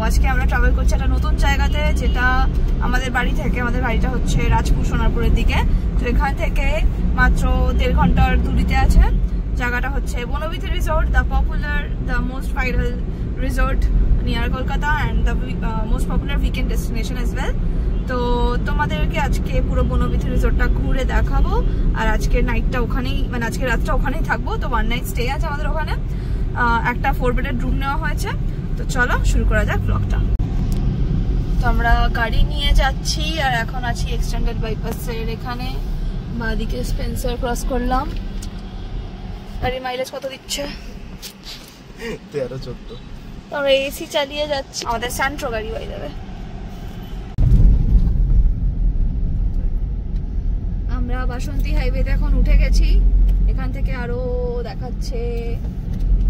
আজকে আমরা ট্রাভেল করছি একটা নতুন জায়গাতে, যেটা আমাদের বাড়ি থেকে, আমাদের বাড়িটা হচ্ছে রাজপুর সোনারপুরের দিকে। তো এখান থেকে মাত্র 1.5 ঘন্টার দূরিতে আছে। জায়গাটা হচ্ছে Banabithi resort, the popular, the most viral resort near Kolkata and the most popular weekend destination as well. তো তোমাদেরকে আজকে পুরো বনবিথি রিসোর্টটা ঘুরে দেখাবো। আর আজকের নাইটটা ওখানেই, মানে আজকের রাতটা ওখানেই থাকবো। তো 1 নাইট স্টে আছে আমাদের ওখানে, একটা 4 বেডের রুম নেওয়া হয়েছে। তো চলো শুরু করা যাক ব্লগটা। তো আমরা গাড়ি নিয়ে যাচ্ছি আর এখন আছি এক্সটেন্ডেড বাইপাসের এখানে, বাঁদিকে স্পেন্সার ক্রস করলাম। গাড়ির মাইলেজ কত দিচ্ছে? 13-14। তো আমরা এসি চালিয়ে যাচ্ছি, আমাদের স্যান্ট্রো গাড়ি হয়ে যাবে। আমরা বাসন্তী হাইওয়েতে এখন উঠে গেছি। এখান থেকে আরো দেখাচ্ছে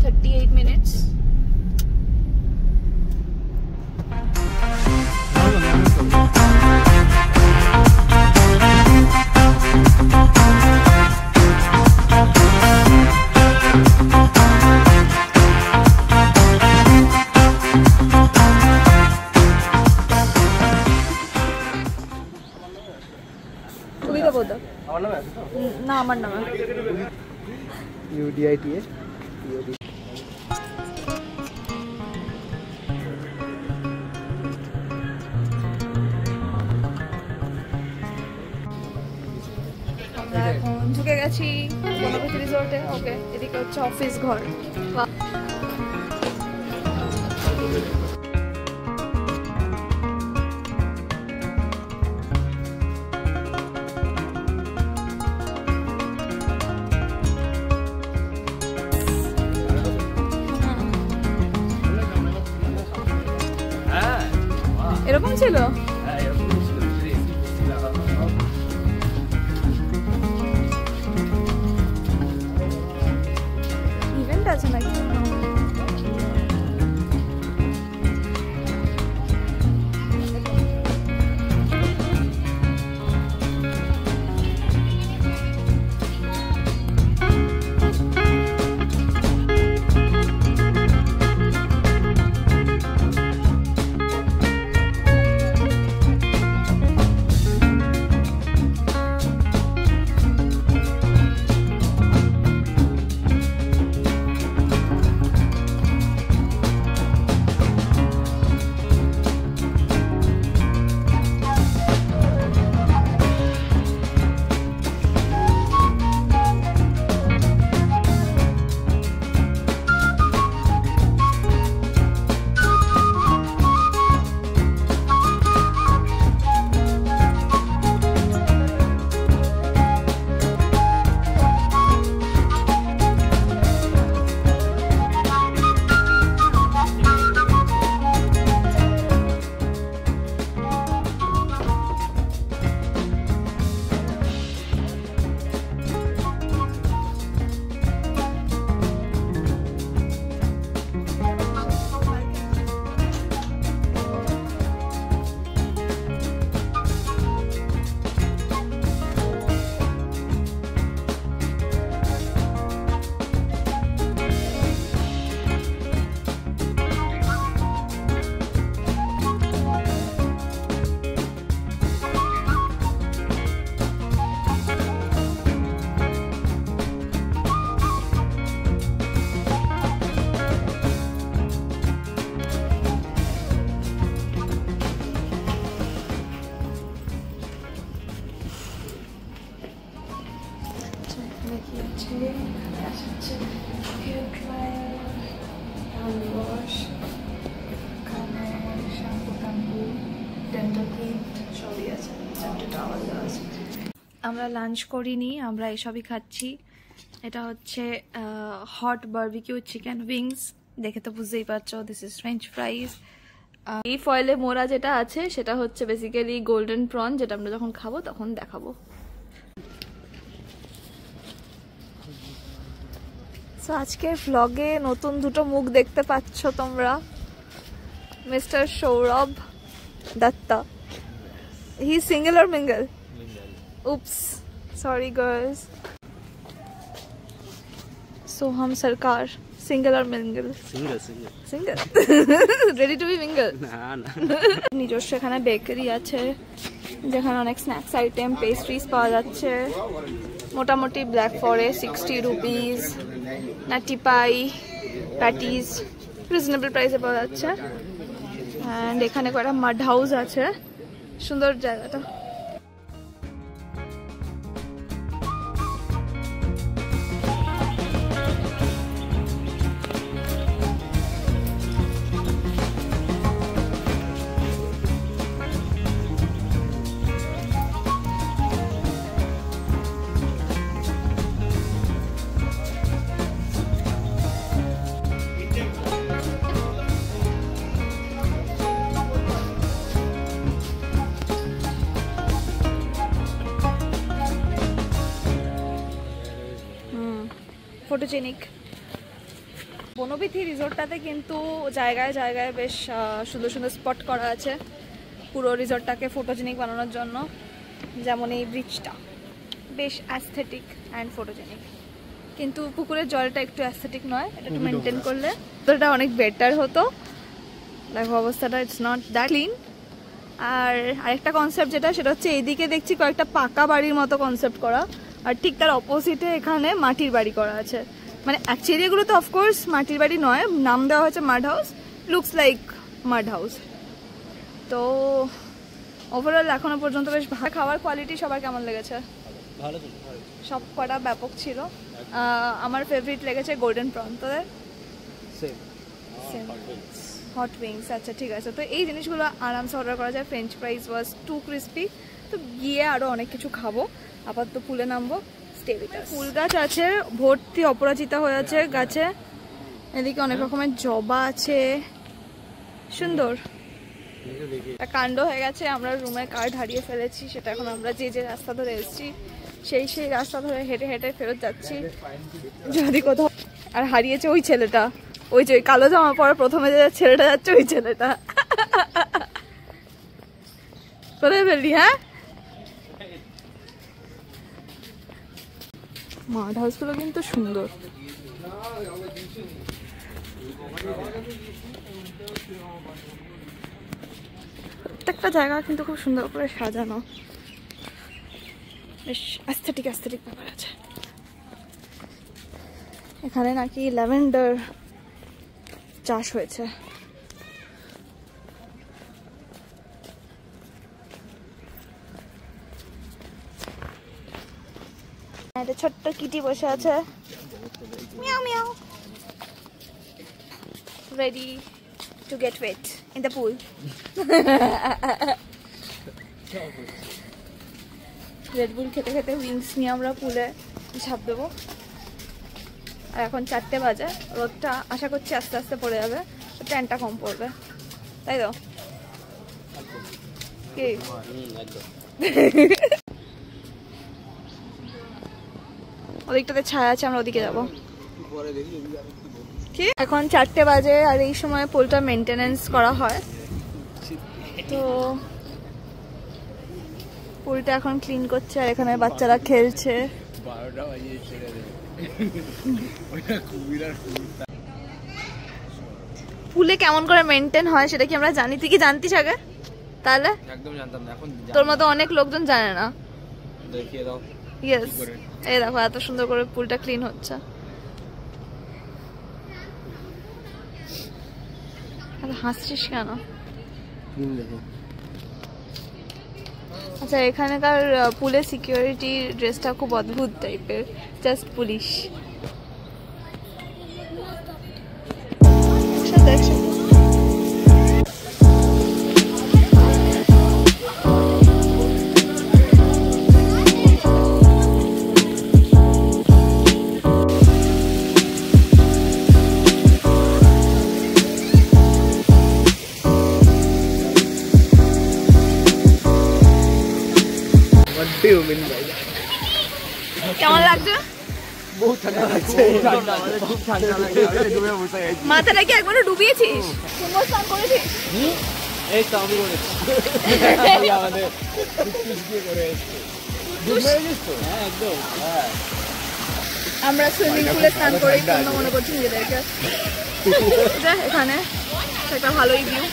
38 মিনিটস। না আমার নাম UDITA আমরা এখন ঢুকে গেছি বনবিথি রিসোর্টে। ওকে, এদিকে হচ্ছে অফিস ঘর। এরকম ছিল? ইভেন্ট আছে নাকি? আমরা লাঞ্চ করিনি, আমরা এসবই খাচ্ছি। এটা হচ্ছে হট বারবিকিউ চিকেন উইংস দেখে তো বুঝতেই পারছো, দিস ইজ ফ্রেঞ্চ ফ্রাইজ। এই ফয়েলে মোড়া যেটা আছে সেটা হচ্ছে বেসিক্যালি গোল্ডেন প্রন, যেটা আমরা যখন খাবো তখন দেখাবো। সো আজকে ভ্লগে নতুন দুটো মুখ দেখতে পাচ্ছ তোমরা। Mister Sourav Dutta, he single or mingle? Oops, sorry girls. Soham Sarkar, single or mingle? Single. Ready to be mingle? না। নিজস্ব এখানে বেকারি আছে যেখানে অনেক স্ন্যাক্স আইটেম, পেস্ট্রিজ পাওয়া যাচ্ছে। মোটামুটি ব্ল্যাক ফরেস্ট 60 রুপিস, নাটি পাই, প্যাটিস রিজনেবল প্রাইসে পাওয়া যাচ্ছে। অ্যান্ড এখানে কয়েকটা মাড হাউস আছে, সুন্দর জায়গাটা। ফটোজেনিক বনবিথি রিসোর্টটাতে কিন্তু জায়গায় জায়গায় বেশ সুন্দর সুন্দর স্পট করা আছে পুরো রিসোর্টটাকে ফটোজেনিক বানানোর জন্য। যেমন এই ব্রিজটা বেশ অ্যাস্থেটিক অ্যান্ড ফটোজেনিক, কিন্তু পুকুরের জলটা একটু অ্যাস্থেটিক নয়, এটা একটু মেনটেন করলে এটা অনেক বেটার হতো। দেখো অবস্থাটা, ইটস নট দ্যাট ক্লিন। আর আরেকটা কনসেপ্ট যেটা, সেটা হচ্ছে এইদিকে দেখছি কয়েকটা পাকা বাড়ির মতো কনসেপ্ট করা, আর ঠিক তার অপোজিটে এখানে মাটির বাড়ি করা আছে। মানে অ্যাকচুয়ালি এগুলো তো অফকোর্স মাটির বাড়ি নয়, নাম দেওয়া হয়েছে মাড হাউস, লুকস লাইক মাড হাউস। তো ওভারঅল এখনো পর্যন্ত বেশ ভালো। খাওয়ার কোয়ালিটি সবার কেমন লেগেছে? সব কটা ব্যাপক ছিল। আমার ফেভারিট লেগেছে গোল্ডেন প্রন। তোদের? Hot wings. আচ্ছা ঠিক আছে, তো এই জিনিসগুলো আরামসে অর্ডার করা যায়। ফ্রেঞ্চ ফ্রাইজ ওয়াজ টু ক্রিস্পি। তো গিয়ে আরও অনেক কিছু খাবো, আপাতত পুলে নামবো। Stay with us. ফুল গাছ আছে ভর্তি, অপরাজিতা হয়ে আছে গাছে। এদিকে অনেক রকমের জবা আছে, সুন্দর কাণ্ড হয়ে গেছে। আমরা রুমে কার্ড হারিয়ে ফেলেছি, সেটা এখন আমরা যে যে রাস্তা ধরে এসেছি সেই রাস্তা ধরে হেঁটে হেঁটে ফেরত যাচ্ছি যদি কোথাও। আর হারিয়েছে ওই ছেলেটা, ওই যে কালো জামা পরা প্রথমে যে ছেলেটা যাচ্ছে, ওই ছেলেটা। কোথায় ফেললি? হ্যাঁ, মাড হাউসগুলো কিন্তু সুন্দর। প্রত্যেকটা জায়গা কিন্তু খুব সুন্দর করে সাজানো, বেশ অ্যাস্থেটিক ব্যাপার আছে। এখানে নাকি ল্যাভেন্ডার চাষ হয়েছে। একটা ছোট্ট কিটি বসে আছে, meow meow, ready to get wet in the pool. Red Bull খেতে খেতে উইংস নিয়ে আমরা পুলে ঝাঁপ দেবো। আর এখন 4টে বাজে, রোদটা আশা করছি আস্তে আস্তে পড়ে যাবে, ট্যানটা কম পড়বে, তাই তো? কি ওদিকটাতে ছায়া আছে, আমরা ওদিকে যাবো। কি এখন 4টে বাজে, আর এই সময় পুলটা মেনটেনেন্স করা হয়, তো পুলটা এখন ক্লিন করছে। আর এখানে বাচ্চারা খেলছে। পুলে কেমন করে মেনটেন হয় সেটা কি আমরা জানি? তুই কি জানতিস আগে? তাহলে একদম জানতাম না, এখন তোর মতো অনেক লোকজন জানে না। দেখিয়ে দাও। ইয়েস, এই দেখো এত সুন্দর করে পুলটা ক্লিন হচ্ছে। হাসছিস কেন? আচ্ছা, এখানকার পুলের সিকিউরিটি ড্রেসটা খুব অদ্ভুত টাইপের, জাস্ট পুলিশ। কেমন লাগছে? মাথাটা কি একবারও ডুবিয়েছিস? স্নান করেছিস? আমরা সুইমিং পুলে স্নান করে পূর্ণ মনে করছি নিজেদেরকে। এখানে একটা ভালোই ভিউ।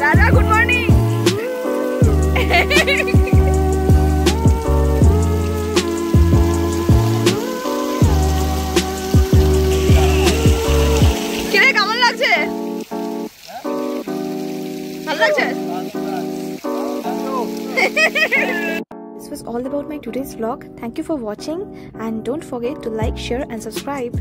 Radha, good morning. কিরে কেমন লাগছে? ভালো লাগছে? This was all about my today's vlog. Thank you for watching and don't forget to like, share and subscribe.